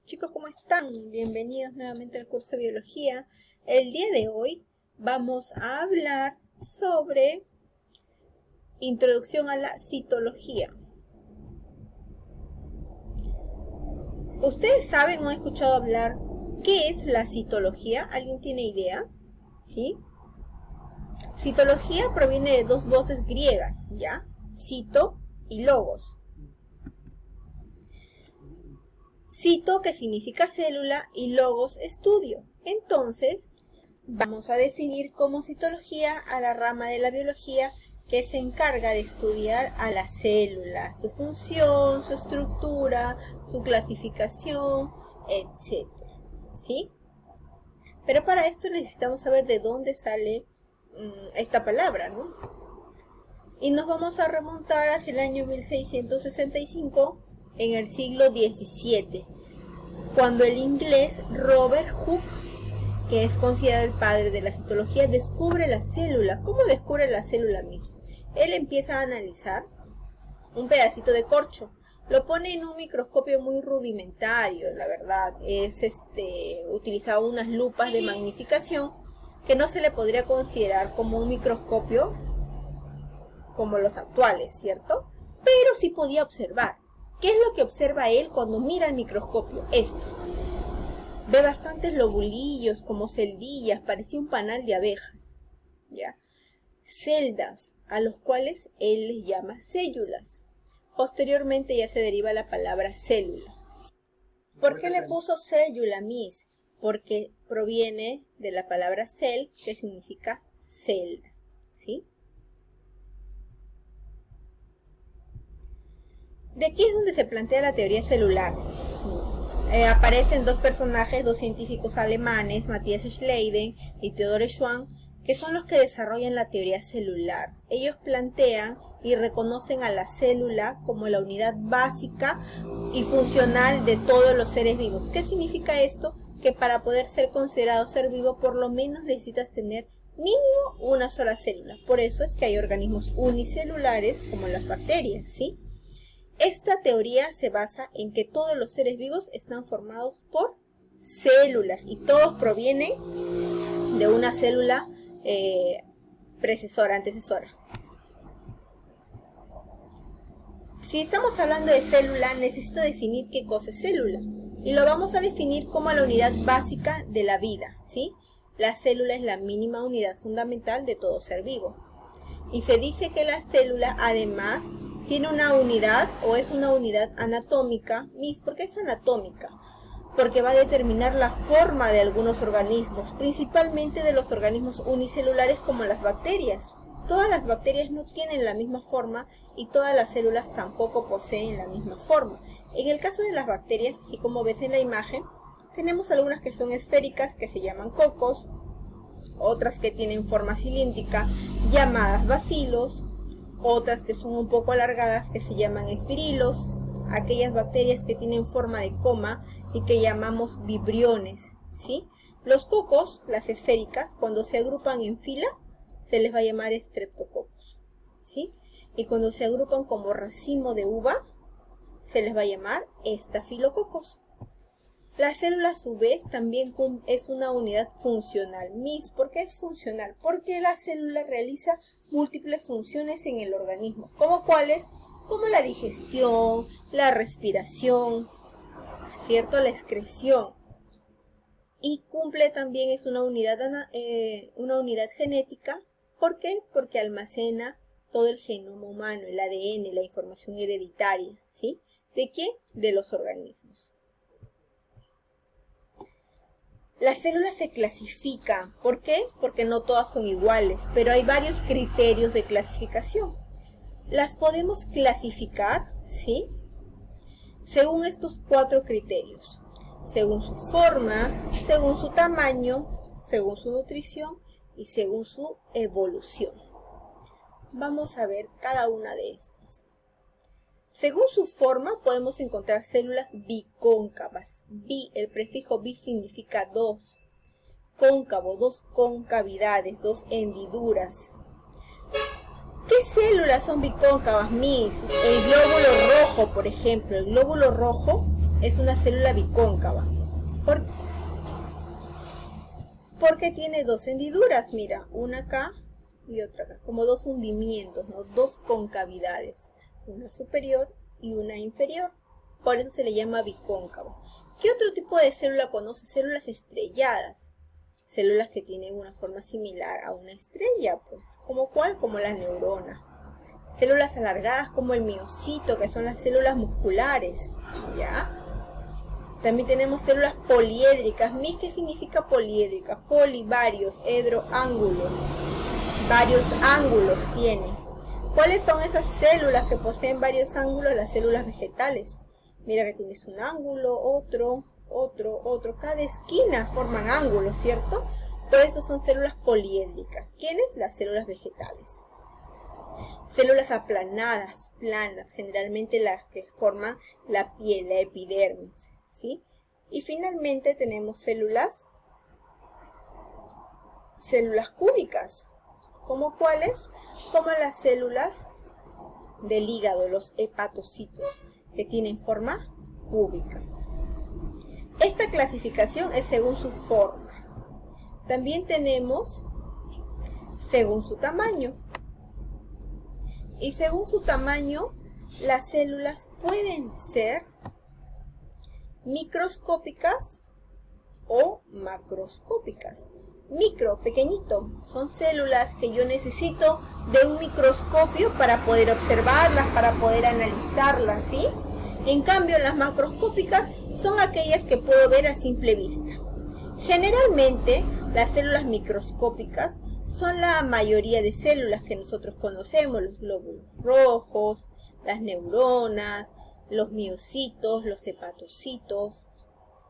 Chicos, ¿cómo están? Bienvenidos nuevamente al curso de biología. El día de hoy vamos a hablar sobre introducción a la citología. ¿Ustedes saben o han escuchado hablar qué es la citología? ¿Alguien tiene idea? ¿Sí? Citología proviene de dos voces griegas, ¿ya? Cito y logos. Cito, que significa célula, y logos, estudio. Entonces, vamos a definir como citología a la rama de la biología que se encarga de estudiar a la célula, su función, su estructura, su clasificación, etc. ¿Sí? Pero para esto necesitamos saber de dónde sale esta palabra, ¿no? Y nos vamos a remontar hacia el año 1665, en el siglo XVII, cuando el inglés Robert Hooke, que es considerado el padre de la citología, descubre la célula. ¿Cómo descubre la célula misma? Él empieza a analizar un pedacito de corcho, lo pone en un microscopio muy rudimentario, la verdad, utilizaba unas lupas de magnificación que no se le podría considerar como un microscopio como los actuales, ¿cierto? Pero sí podía observar. ¿Qué es lo que observa él cuando mira el microscopio? Esto. Ve bastantes lobulillos como celdillas, parecía un panal de abejas, ¿ya? Celdas, a los cuales él les llama células. Posteriormente ya se deriva la palabra célula. ¿Por qué le puso célula, Miss? Porque proviene de la palabra cell, que significa celda, ¿sí? De aquí es donde se plantea la teoría celular. Aparecen dos personajes, dos científicos alemanes, Matthias Schleiden y Theodore Schwann, que son los que desarrollan la teoría celular. Ellos plantean y reconocen a la célula como la unidad básica y funcional de todos los seres vivos. ¿Qué significa esto? Que para poder ser considerado ser vivo, por lo menos necesitas tener mínimo una sola célula. Por eso es que hay organismos unicelulares como las bacterias, ¿sí? Esta teoría se basa en que todos los seres vivos están formados por células y todos provienen de una célula antecesora. Si estamos hablando de célula, necesito definir qué cosa es célula. Y lo vamos a definir como la unidad básica de la vida, ¿sí? La célula es la mínima unidad fundamental de todo ser vivo. Y se dice que la célula, además, tiene una unidad o es una unidad anatómica. Miss, ¿por qué es anatómica? Porque va a determinar la forma de algunos organismos, principalmente de los organismos unicelulares como las bacterias. Todas las bacterias no tienen la misma forma y todas las células tampoco poseen la misma forma. En el caso de las bacterias, así como ves en la imagen, tenemos algunas que son esféricas, que se llaman cocos, otras que tienen forma cilíndrica, llamadas bacilos, otras que son un poco alargadas, que se llaman espirilos, aquellas bacterias que tienen forma de coma y que llamamos vibriones, ¿sí? Los cocos, las esféricas, cuando se agrupan en fila, se les va a llamar estreptococos, ¿sí? Y cuando se agrupan como racimo de uva, se les va a llamar estafilococos. La célula, a su vez, también es una unidad funcional. Miss, ¿por qué es funcional? Porque la célula realiza múltiples funciones en el organismo. ¿Como cuáles? Como la digestión, la respiración, ¿cierto? La excreción. Y cumple también, es una unidad genética. ¿Por qué? Porque almacena todo el genoma humano, el ADN, la información hereditaria, ¿sí? ¿De quién? De los organismos. Las células se clasifican. ¿Por qué? Porque no todas son iguales, pero hay varios criterios de clasificación. Las podemos clasificar, ¿sí? Según estos 4 criterios. Según su forma, según su tamaño, según su nutrición y según su evolución. Vamos a ver cada una de estas. Según su forma, podemos encontrar células bicóncavas. El prefijo bi significa dos. Cóncavo, dos concavidades, dos hendiduras. ¿Qué células son bicóncavas, Miss? El glóbulo rojo, por ejemplo. El glóbulo rojo es una célula bicóncava. Porque tiene dos hendiduras, mira, una acá y otra acá, como dos hundimientos, ¿no? Dos concavidades, una superior y una inferior. Por eso se le llama bicóncavo. ¿Qué otro tipo de célula conoce? Células estrelladas. Células que tienen una forma similar a una estrella, pues. ¿Como cuál? Como la neurona. Células alargadas como el miocito, que son las células musculares, ¿ya? También tenemos células poliédricas. ¿Mis qué significa poliédrica? Poli, varios, edro, ángulo. Varios ángulos tiene. ¿Cuáles son esas células que poseen varios ángulos? Las células vegetales. Mira que tienes un ángulo, otro. Cada esquina forman ángulos, ¿cierto? Por eso son células poliédricas. ¿Quiénes? Las células vegetales. Células aplanadas, planas, generalmente las que forman la piel, la epidermis, ¿sí? Y finalmente tenemos células cúbicas. ¿Como cuáles? Como las células del hígado, los hepatocitos, que tienen forma cúbica. Esta clasificación es según su forma. También tenemos según su tamaño. Y según su tamaño, las células pueden ser microscópicas o macroscópicas. Micro, pequeñito, son células que yo necesito de un microscopio para poder observarlas, para poder analizarlas, ¿sí? En cambio, las macroscópicas son aquellas que puedo ver a simple vista. Generalmente, las células microscópicas son la mayoría de células que nosotros conocemos, los glóbulos rojos, las neuronas, los miocitos, los hepatocitos,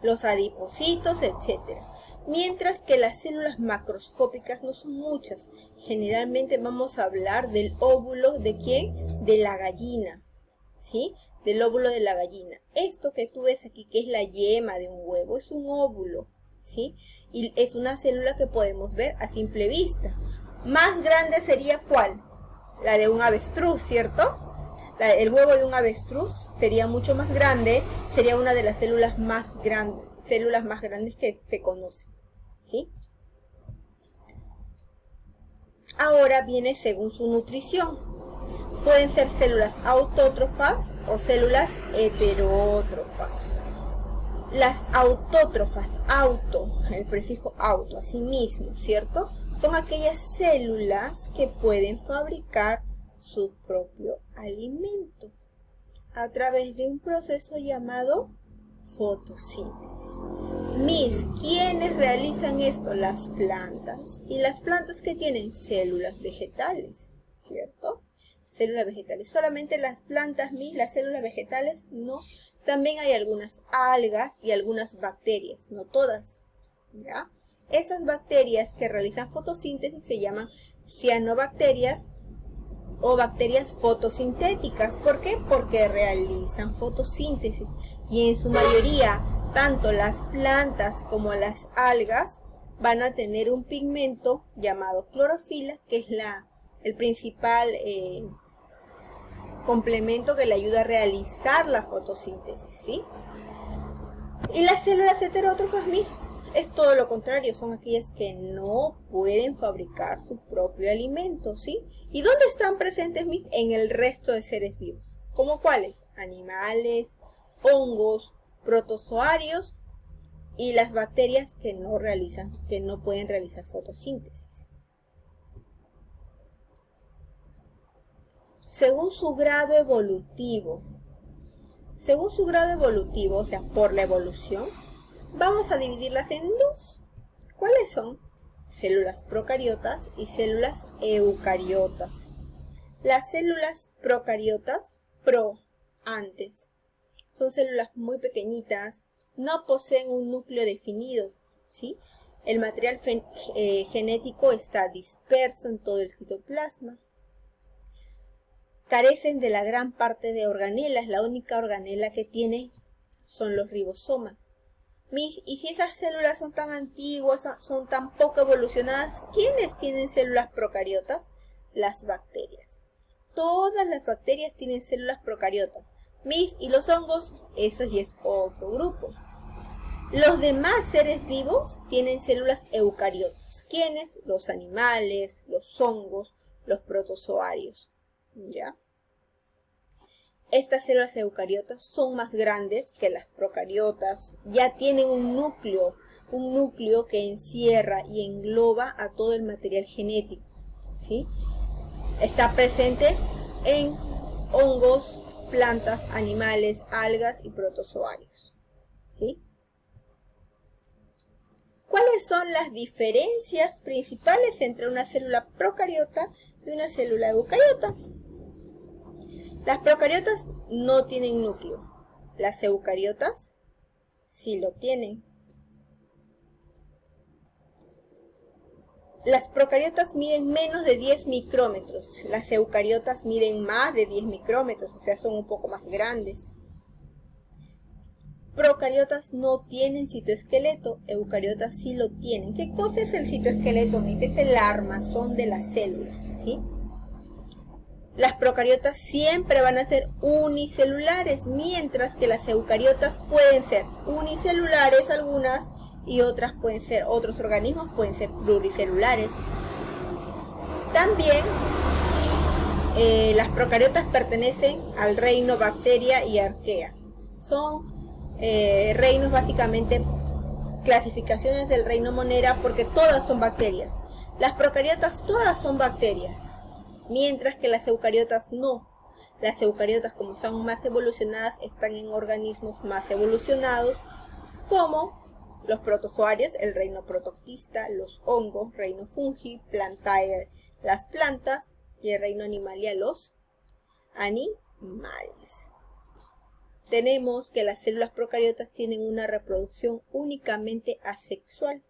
los adipocitos, etc. Mientras que las células macroscópicas no son muchas. Generalmente vamos a hablar del óvulo, ¿de quién? De la gallina, ¿sí? Del óvulo de la gallina. Esto que tú ves aquí, que es la yema de un huevo, es un óvulo, ¿sí? Y es una célula que podemos ver a simple vista. Más grande sería ¿cuál? La de un avestruz, ¿cierto? El huevo de un avestruz sería mucho más grande, sería una de las células más grandes que se conocen, ¿sí? Ahora viene según su nutrición. Pueden ser células autótrofas o células heterótrofas. Las autótrofas, el prefijo auto, así mismo, ¿cierto? Son aquellas células que pueden fabricar su propio alimento a través de un proceso llamado fotosíntesis. ¿Quiénes realizan esto? Las plantas. Y las plantas que tienen células vegetales, ¿cierto? Células vegetales. Solamente las plantas, las células vegetales, no. También hay algunas algas y algunas bacterias, no todas, ¿ya? Esas bacterias que realizan fotosíntesis se llaman cianobacterias o bacterias fotosintéticas. ¿Por qué? Porque realizan fotosíntesis. Y en su mayoría, tanto las plantas como las algas van a tener un pigmento llamado clorofila, que es el principal complemento que le ayuda a realizar la fotosíntesis, ¿sí? Y las células heterótrofas es todo lo contrario, son aquellas que no pueden fabricar su propio alimento, ¿sí? ¿Y dónde están presentes en el resto de seres vivos? ¿Cómo cuáles? Animales, hongos, protozoarios y las bacterias que no pueden realizar fotosíntesis. Según su grado evolutivo, o sea, por la evolución, vamos a dividirlas en dos. ¿Cuáles son? Células procariotas y células eucariotas. Las células procariotas, antes, son células muy pequeñitas, no poseen un núcleo definido, ¿sí? El material genético está disperso en todo el citoplasma. Carecen de la gran parte de organelas, la única organela que tienen son los ribosomas. Y si esas células son tan antiguas, son tan poco evolucionadas, ¿quiénes tienen células procariotas? Las bacterias. Todas las bacterias tienen células procariotas. MIF y los hongos, eso ya es otro grupo. Los demás seres vivos tienen células eucariotas. ¿Quiénes? Los animales, los hongos, los protozoarios. ¿Ya? Estas células eucariotas son más grandes que las procariotas. Ya tienen un núcleo que encierra y engloba a todo el material genético. ¿Sí? Está presente en hongos, plantas, animales, algas y protozoarios. ¿Sí? ¿Cuáles son las diferencias principales entre una célula procariota y una célula eucariota? Las procariotas no tienen núcleo. Las eucariotas sí lo tienen. Las procariotas miden menos de 10 micrómetros. Las eucariotas miden más de 10 micrómetros, o sea, son un poco más grandes. Procariotas no tienen citoesqueleto, eucariotas sí lo tienen. ¿Qué cosa es el citoesqueleto? Es el armazón de la célula, ¿sí? Las procariotas siempre van a ser unicelulares, mientras que las eucariotas pueden ser unicelulares algunas y otras pueden ser, otros organismos pueden ser pluricelulares. También las procariotas pertenecen al reino bacteria y arquea. Son reinos básicamente, clasificaciones del reino Monera, porque todas son bacterias. Las procariotas todas son bacterias, mientras que las eucariotas no. Las eucariotas, como son más evolucionadas, están en organismos más evolucionados, como los protozoarios, el reino protoctista, los hongos, reino fungi, plantae, las plantas, y el reino animalia, los animales. Tenemos que las células procariotas tienen una reproducción únicamente asexual,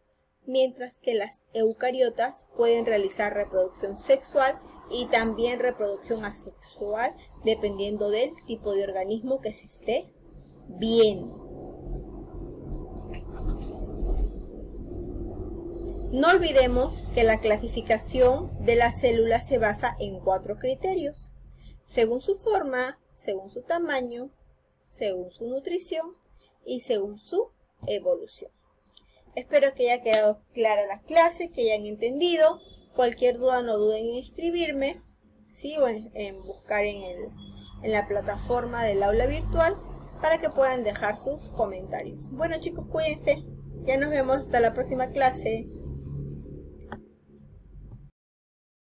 mientras que las eucariotas pueden realizar reproducción sexual y también reproducción asexual, dependiendo del tipo de organismo que se esté viendo. No olvidemos que la clasificación de las células se basa en 4 criterios: según su forma, según su tamaño, según su nutrición y según su evolución. Espero que haya quedado clara la clase, que hayan entendido. Cualquier duda no duden en escribirme, ¿sí? O en buscar en la plataforma del aula virtual para que puedan dejar sus comentarios. Bueno chicos, cuídense. Ya nos vemos hasta la próxima clase.